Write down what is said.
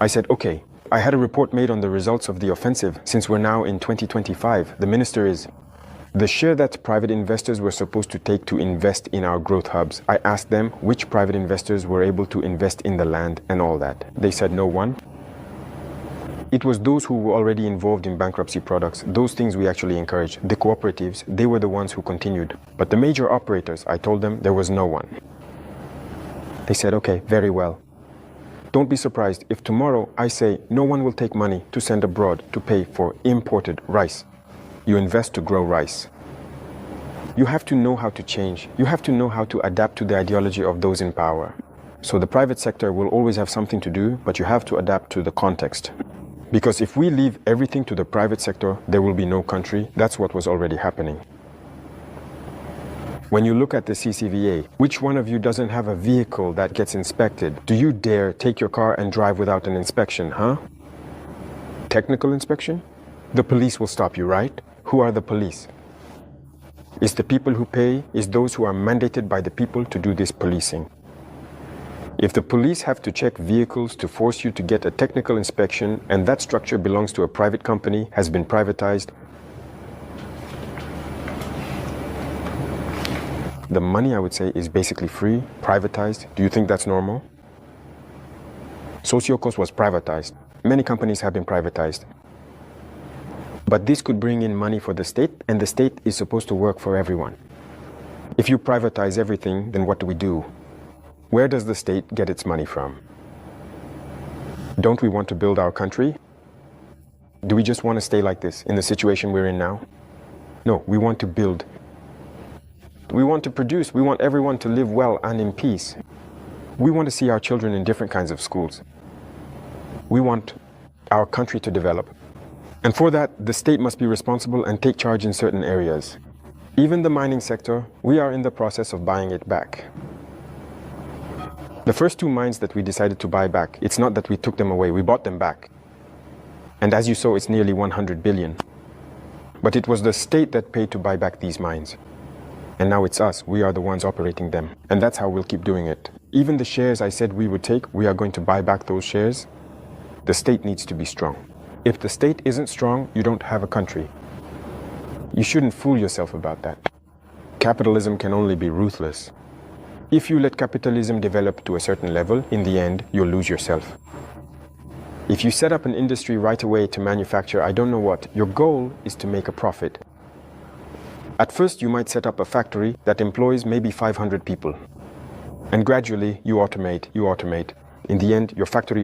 I said, okay, I had a report made on the results of the offensive. Since we're now in 2025, the minister is the share that private investors were supposed to take to invest in our growth hubs. I asked them which private investors were able to invest in the land and all that. They said no one. It was those who were already involved in bankruptcy products. Those things we actually encouraged. The cooperatives, they were the ones who continued. But the major operators, I told them there was no one. They said, okay, very well. Don't be surprised if tomorrow I say no one will take money to send abroad to pay for imported rice. You invest to grow rice. You have to know how to change. You have to know how to adapt to the ideology of those in power. So the private sector will always have something to do, but you have to adapt to the context. Because if we leave everything to the private sector, there will be no country. That's what was already happening. When you look at the CCVA, which one of you doesn't have a vehicle that gets inspected? Do you dare take your car and drive without an inspection, huh? Technical inspection? The police will stop you, right? Who are the police? It's the people who pay, it's those who are mandated by the people to do this policing. If the police have to check vehicles to force you to get a technical inspection, and that structure belongs to a private company, has been privatized, the money, I would say, is basically free, privatized. Do you think that's normal? Sociokos was privatized. Many companies have been privatized. But this could bring in money for the state, and the state is supposed to work for everyone. If you privatize everything, then what do? Where does the state get its money from? Don't we want to build our country? Do we just want to stay like this in the situation we're in now? No, we want to build. We want to produce. We want everyone to live well and in peace. We want to see our children in different kinds of schools. We want our country to develop. And for that, the state must be responsible and take charge in certain areas. Even the mining sector, we are in the process of buying it back. The first 2 mines that we decided to buy back, it's not that we took them away, we bought them back. And as you saw, it's nearly 100 billion. But it was the state that paid to buy back these mines. And now it's us, we are the ones operating them. And that's how we'll keep doing it. Even the shares I said we would take, we are going to buy back those shares. The state needs to be strong. If the state isn't strong, you don't have a country. You shouldn't fool yourself about that. Capitalism can only be ruthless. If you let capitalism develop to a certain level, in the end, you'll lose yourself. If you set up an industry right away to manufacture I don't know what, your goal is to make a profit. At first, you might set up a factory that employs maybe 500 people. And gradually, you automate. In the end, your factory